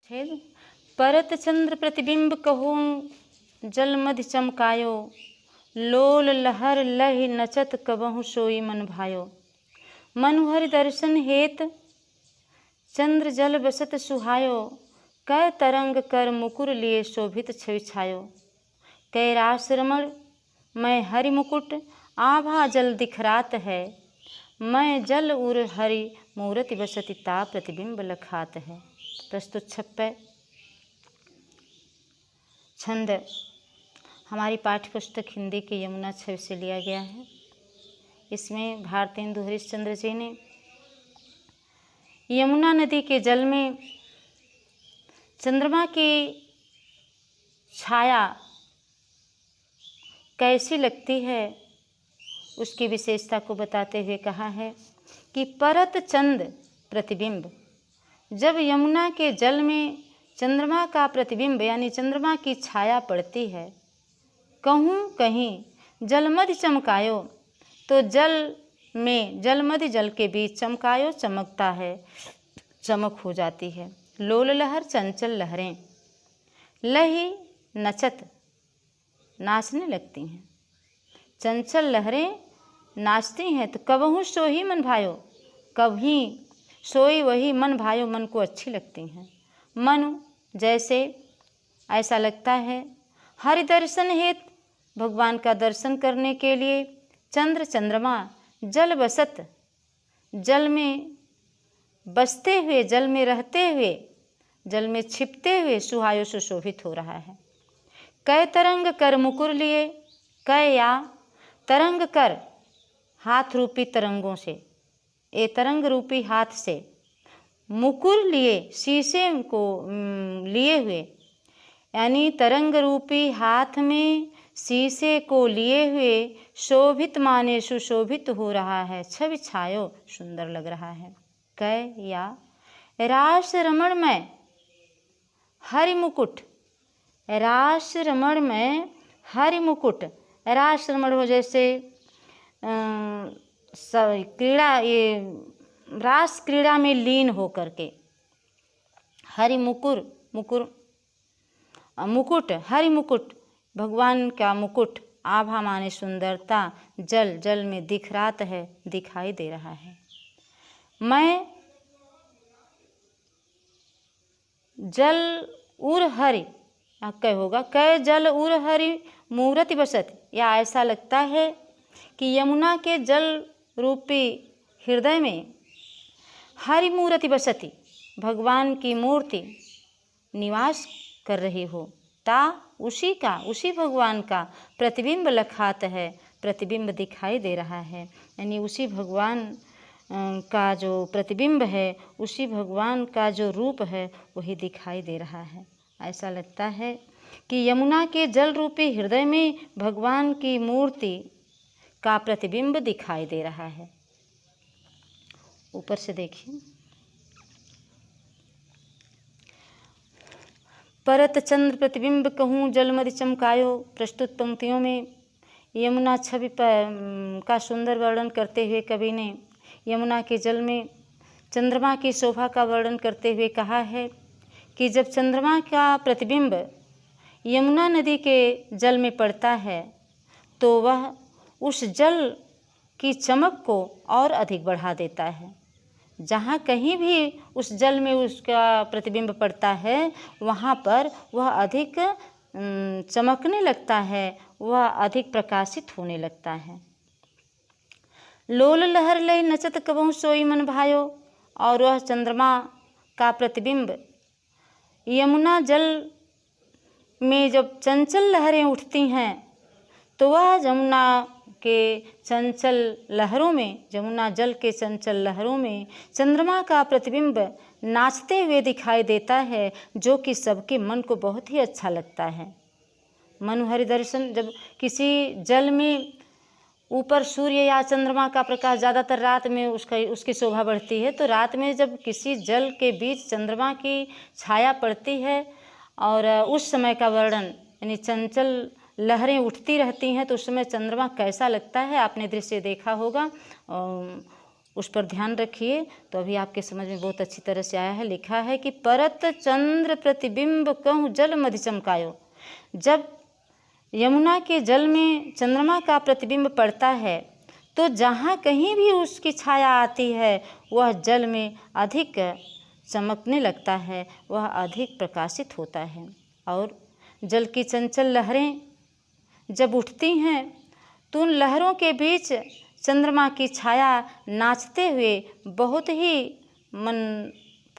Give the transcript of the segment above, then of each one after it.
छेद परत चंद्र प्रतिबिंब कहूँ जल मध्य चमकायो, लोल लहर लहि नचत कबहु सोई मन भायो। मनुहरि दर्शन हेत चंद्र जल बसत सुहायो, कै तरंग कर मुकुर लिए शोभित छवि छायो। कै रास रमण मैं हरि मुकुट आभा जल दिखरात है, मैं जल उर हरि मूरति बसति ता प्रतिबिंब लखात है। प्रस्तुत छप्पे। छंद हमारी पाठ्य पुस्तक हिंदी के यमुना छवि से लिया गया है। इसमें भारतेंदु हरिश्चंद्र जी ने यमुना नदी के जल में चंद्रमा की छाया कैसी लगती है उसकी विशेषता को बताते हुए कहा है कि परत चंद प्रतिबिंब, जब यमुना के जल में चंद्रमा का प्रतिबिंब यानी चंद्रमा की छाया पड़ती है, कहूँ कहीं जलमध्य चमकायो, तो जल में जलमध्य जल के बीच चमकायो चमकता है, चमक हो जाती है। लोल लहर चंचल लहरें, लही नचत नाचने लगती हैं, चंचल लहरें नाचती हैं। तो कबहू सोही मन भायो, कभी सोई वही मन भायो, मन को अच्छी लगती हैं। मन जैसे ऐसा लगता है हरि दर्शन हेत, भगवान का दर्शन करने के लिए चंद्र चंद्रमा जल बसत, जल में बसते हुए, जल में रहते हुए, जल में छिपते हुए सुहायो सुशोभित हो रहा है। कै तरंग कर मुकुर लिए, कै या तरंग कर हाथ रूपी तरंगों से, ए तरंग रूपी हाथ से, मुकुर लिए शीशे को लिए हुए, यानी तरंग रूपी हाथ में शीशे को लिए हुए शोभित माने सुशोभित हो रहा है, छवि छायो सुंदर लग रहा है। कै या रास रमण में हरि मुकुट, रास रमण में हरि मुकुट, रास रमण हो जैसे क्रीड़ा, ये रास क्रीड़ा में लीन हो करके, हरि मुकुर मुकुर मुकुट, हरि मुकुट भगवान का मुकुट, आभा माने सुंदरता, जल जल में दिखरात है, दिखाई दे रहा है। मैं जल उर हरि, कै होगा कै जल उर हरि मूरति बसत, या ऐसा लगता है कि यमुना के जल रूपी हृदय में हरि मूरति बसती, भगवान की मूर्ति निवास कर रही हो, ता उसी का, उसी भगवान का प्रतिबिंब लखात है, प्रतिबिंब दिखाई दे रहा है। यानी उसी भगवान का जो प्रतिबिंब है, उसी भगवान का जो रूप है वही दिखाई दे रहा है। ऐसा लगता है कि यमुना के जल रूपी हृदय में भगवान की मूर्ति का प्रतिबिंब दिखाई दे रहा है। ऊपर से देखिए, परत चंद्र प्रतिबिंब कहूँ जलमधि चमकायो। प्रस्तुत पंक्तियों में यमुना छवि का सुंदर वर्णन करते हुए कवि ने यमुना के जल में चंद्रमा की शोभा का वर्णन करते हुए कहा है कि जब चंद्रमा का प्रतिबिंब यमुना नदी के जल में पड़ता है तो वह उस जल की चमक को और अधिक बढ़ा देता है। जहाँ कहीं भी उस जल में उसका प्रतिबिंब पड़ता है वहाँ पर वह अधिक चमकने लगता है, वह अधिक प्रकाशित होने लगता है। लोल लहर लय नचत कबहु सोई मन भायो, और वह चंद्रमा का प्रतिबिंब यमुना जल में जब चंचल लहरें उठती हैं तो वह यमुना के चंचल लहरों में, यमुना जल के चंचल लहरों में चंद्रमा का प्रतिबिंब नाचते हुए दिखाई देता है, जो कि सबके मन को बहुत ही अच्छा लगता है। मनोहरि दर्शन, जब किसी जल में ऊपर सूर्य या चंद्रमा का प्रकाश ज़्यादातर रात में उसकी शोभा बढ़ती है, तो रात में जब किसी जल के बीच चंद्रमा की छाया पड़ती है और उस समय का वर्णन, यानी चंचल लहरें उठती रहती हैं, तो उस समय चंद्रमा कैसा लगता है आपने दृश्य देखा होगा। उस पर ध्यान रखिए तो अभी आपके समझ में बहुत अच्छी तरह से आया है। लिखा है कि परत चंद्र प्रतिबिंब कहूँ जल मधि चमकायो। जब यमुना के जल में चंद्रमा का प्रतिबिंब पड़ता है तो जहाँ कहीं भी उसकी छाया आती है वह जल में अधिक चमकने लगता है, वह अधिक प्रकाशित होता है। और जल की चंचल लहरें जब उठती हैं तो उन लहरों के बीच चंद्रमा की छाया नाचते हुए बहुत ही मन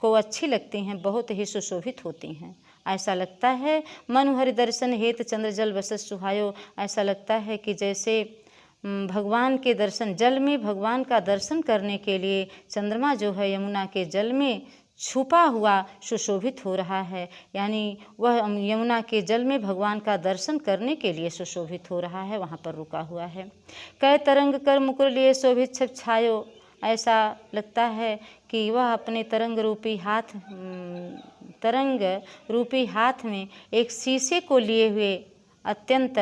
को अच्छी लगती हैं, बहुत ही सुशोभित होती हैं। ऐसा लगता है मनोहरि दर्शन हेत चंद्र जल बसत सुहायो। ऐसा लगता है कि जैसे भगवान के दर्शन, जल में भगवान का दर्शन करने के लिए चंद्रमा जो है यमुना के जल में छुपा हुआ सुशोभित हो रहा है, यानी वह यमुना के जल में भगवान का दर्शन करने के लिए सुशोभित हो रहा है, वहाँ पर रुका हुआ है। कै तरंग कर मुकुर लिए शोभित छप छायो। ऐसा लगता है कि वह अपने तरंग रूपी हाथ में एक शीशे को लिए हुए अत्यंत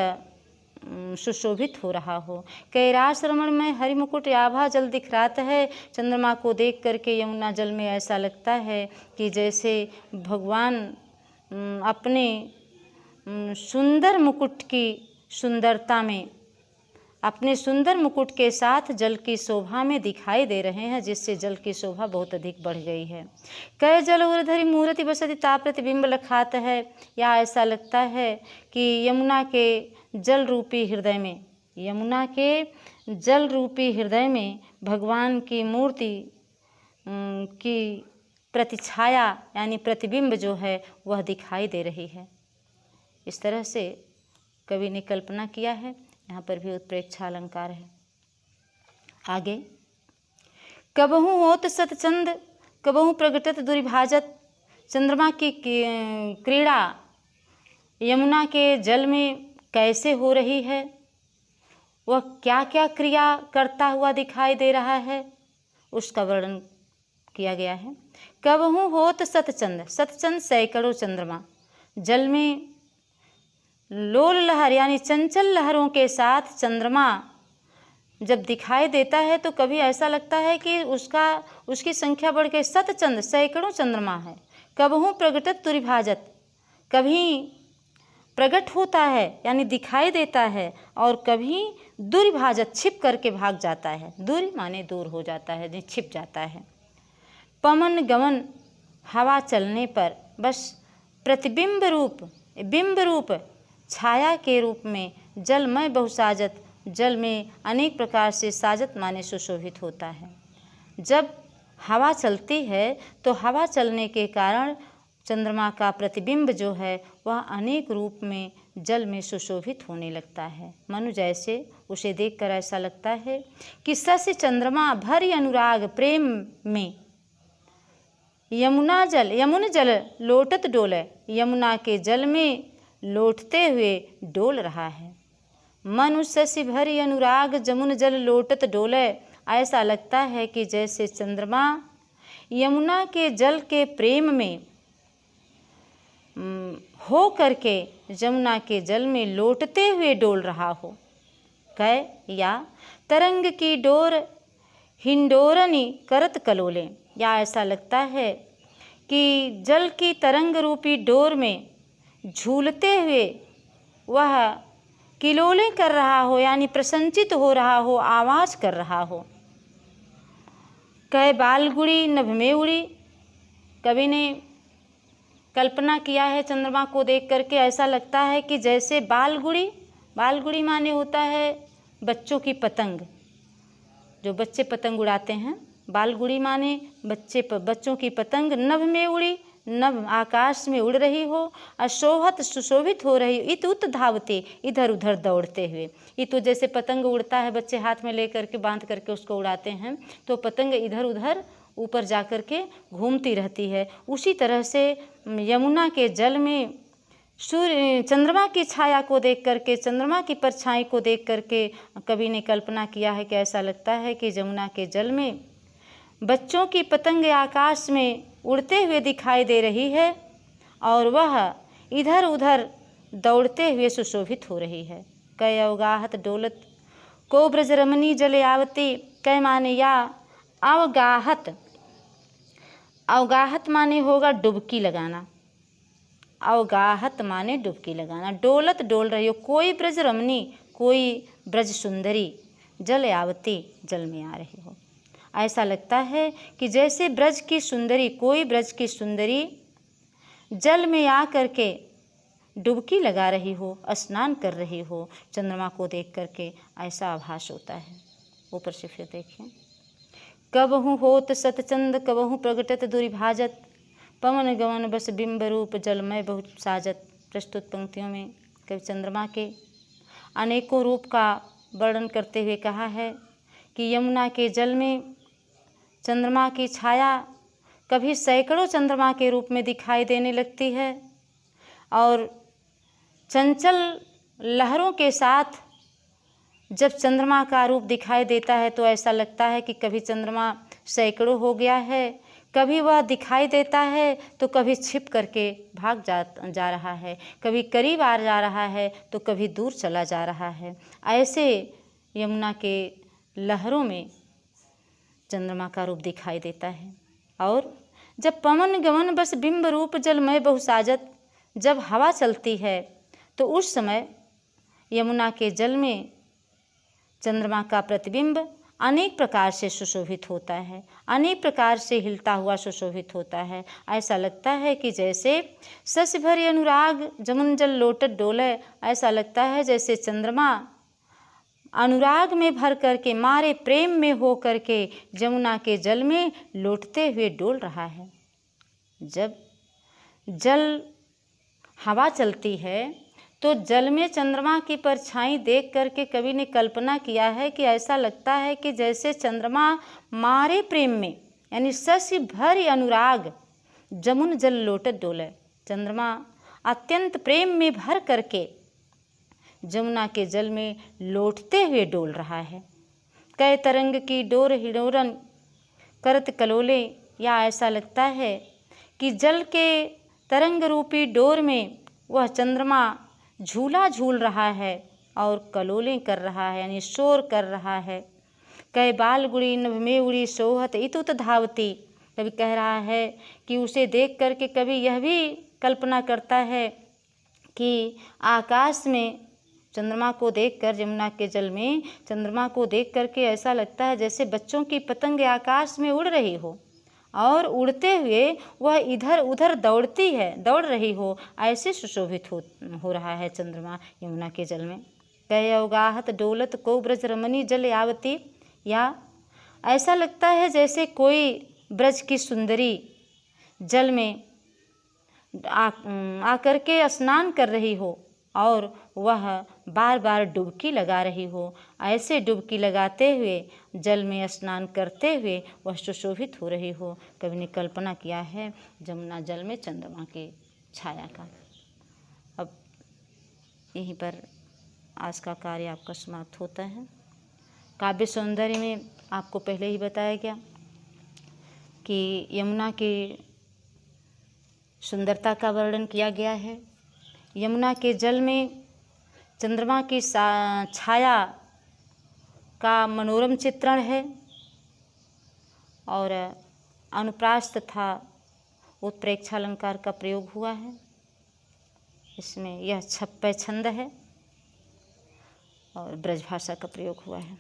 सुशोभित हो रहा हो। कैलाश रमण में हरि मुकुट आभा जल दिखराता है। चंद्रमा को देख करके यमुना जल में ऐसा लगता है कि जैसे भगवान अपने सुंदर मुकुट की सुंदरता में, अपने सुंदर मुकुट के साथ जल की शोभा में दिखाई दे रहे हैं, जिससे जल की शोभा बहुत अधिक बढ़ गई है। कै जल उर्धरि मूर्ति बसति ता प्रतिबिंब लखात है। या ऐसा लगता है कि यमुना के जल रूपी हृदय में, यमुना के जल रूपी हृदय में भगवान की मूर्ति की प्रतिछाया यानी प्रतिबिंब जो है वह दिखाई दे रही है। इस तरह से कवि ने कल्पना किया है। यहाँ पर भी उत्प्रेक्षा अलंकार है। आगे, कबहू होत सतचंद कबहू प्रगटत दुर्भाजत। चंद्रमा की क्रीड़ा यमुना के जल में कैसे हो रही है, वह क्या क्या क्रिया करता हुआ दिखाई दे रहा है, उसका वर्णन किया गया है। कबहू होत सतचंद, सतचंद सैकड़ों चंद्रमा, जल में लोल लहर यानी चंचल लहरों के साथ चंद्रमा जब दिखाई देता है तो कभी ऐसा लगता है कि उसकी संख्या बढ़ के सतचंद सैकड़ों चंद्रमा है। कबहू प्रगटत दुर्भाजत, कभी प्रकट होता है यानी दिखाई देता है, और कभी दुर्भाजत छिप करके भाग जाता है। दूर माने दूर हो जाता है, छिप जाता है। पवन गमन, हवा चलने पर बस प्रतिबिंब रूप, बिंब रूप छाया के रूप में जलमय बहुसाजत, जल में अनेक प्रकार से साजत माने सुशोभित होता है। जब हवा चलती है तो हवा चलने के कारण चंद्रमा का प्रतिबिंब जो है वह अनेक रूप में जल में सुशोभित होने लगता है। मनु जैसे उसे देखकर ऐसा लगता है कि सस्य चंद्रमा भरी अनुराग प्रेम में यमुन जल लोटत डोले, यमुना के जल में लौटते हुए डोल रहा है। मनुष्य से भरी अनुराग जमुन जल लोटत डोले। ऐसा लगता है कि जैसे चंद्रमा यमुना के जल के प्रेम में हो करके यमुना के जल में लौटते हुए डोल रहा हो। कै या तरंग की डोर हिंडोरनी करत कलोले, या ऐसा लगता है कि जल की तरंग रूपी डोर में झूलते हुए वह किलोले कर रहा हो यानी प्रसन्नचित हो रहा हो, आवाज़ कर रहा हो। कह बालगुड़ी नभ में उड़ी, कवि ने कल्पना किया है चंद्रमा को देख करके ऐसा लगता है कि जैसे बालगुड़ी माने होता है बच्चों की पतंग, जो बच्चे पतंग उड़ाते हैं। बालगुड़ी माने बच्चों की पतंग नभ में उड़ी, नभ आकाश में उड़ रही हो, अशोभत सुशोभित हो रही। इत उत धावते, इधर उधर दौड़ते हुए। इतु जैसे पतंग उड़ता है, बच्चे हाथ में ले करके बांध करके उसको उड़ाते हैं, तो पतंग इधर उधर ऊपर जा कर के घूमती रहती है। उसी तरह से यमुना के जल में चंद्रमा की छाया को देख करके, चंद्रमा की परछाई को देख करके कवि ने कल्पना किया है कि ऐसा लगता है कि यमुना के जल में बच्चों की पतंग आकाश में उड़ते हुए दिखाई दे रही है और वह इधर उधर दौड़ते हुए सुशोभित हो रही है। कै अवगाहत डोलत को ब्रज रमणी जले आवती, कै माने या अवगाहत, अवगाहत माने होगा डुबकी लगाना, अवगाहत माने डुबकी लगाना। डोलत डोल रही हो, कोई ब्रज रमणी, कोई ब्रज सुंदरी, जल आवती, जल में आ रही हो। ऐसा लगता है कि जैसे ब्रज की सुंदरी, कोई ब्रज की सुंदरी जल में आ करके डुबकी लगा रही हो, स्नान कर रही हो चंद्रमा को देख करके, ऐसा आभास होता है। ऊपर से फिर देखें, कबहु होत सतचंद कबहु प्रगटत दुर्भाजत, पवन गवन बस बिंब रूप जलमय बहुत साजत। प्रस्तुत पंक्तियों में कवि चंद्रमा के अनेकों रूप का वर्णन करते हुए कहा है कि यमुना के जल में चंद्रमा की छाया कभी सैकड़ों चंद्रमा के रूप में दिखाई देने लगती है, और चंचल लहरों के साथ जब चंद्रमा का रूप दिखाई देता है तो ऐसा लगता है कि कभी चंद्रमा सैकड़ों हो गया है, कभी वह दिखाई देता है तो कभी छिप करके भाग जा रहा है, कभी करीब आ जा रहा है तो कभी दूर चला जा रहा है। ऐसे यमुना के लहरों में चंद्रमा का रूप दिखाई देता है। और जब पवन गमन बस बिंब रूप जलमय बहुसाजत, जब हवा चलती है तो उस समय यमुना के जल में चंद्रमा का प्रतिबिंब अनेक प्रकार से सुशोभित होता है, अनेक प्रकार से हिलता हुआ सुशोभित होता है। ऐसा लगता है कि जैसे शशि भरी अनुराग जमुन जल लोटत डोले, ऐसा लगता है जैसे चंद्रमा अनुराग में भर करके, मारे प्रेम में हो करके जमुना के जल में लौटते हुए डोल रहा है। जब जल हवा चलती है तो जल में चंद्रमा की परछाई देख करके कवि ने कल्पना किया है कि ऐसा लगता है कि जैसे चंद्रमा मारे प्रेम में, यानी शशि भरी अनुराग जमुन जल लोटत डोले, चंद्रमा अत्यंत प्रेम में भर करके जमुना के जल में लौटते हुए डोल रहा है। कै तरंग की डोर हिडोरन करत कलोले, या ऐसा लगता है कि जल के तरंग रूपी डोर में वह चंद्रमा झूला झूल रहा है और कलोलें कर रहा है, यानी शोर कर रहा है। कै बाल गुड़ी नभ में उड़ी सोहत इतुत धावती, कभी कह रहा है कि उसे देख करके कभी यह भी कल्पना करता है कि आकाश में चंद्रमा को देखकर, यमुना के जल में चंद्रमा को देख करके ऐसा लगता है जैसे बच्चों की पतंग आकाश में उड़ रही हो और उड़ते हुए वह इधर उधर दौड़ रही हो, ऐसे सुशोभित हो रहा है चंद्रमा यमुना के जल में। कै अवगाहत डोलत को ब्रज रमणी जल आवती, या ऐसा लगता है जैसे कोई ब्रज की सुंदरी जल में आकर के स्नान कर रही हो और वह बार बार डुबकी लगा रही हो। ऐसे डुबकी लगाते हुए, जल में स्नान करते हुए वह सुशोभित हो रही हो। कवि ने कल्पना किया है जमुना जल में चंद्रमा की छाया का। अब यहीं पर आज का कार्य आपका समाप्त होता है। काव्य सौंदर्य में आपको पहले ही बताया गया कि यमुना की सुंदरता का वर्णन किया गया है। यमुना के जल में चंद्रमा की छाया का मनोरम चित्रण है और अनुप्रास तथा उत्प्रेक्षा अलंकार का प्रयोग हुआ है। इसमें यह छप्पय छंद है और ब्रजभाषा का प्रयोग हुआ है।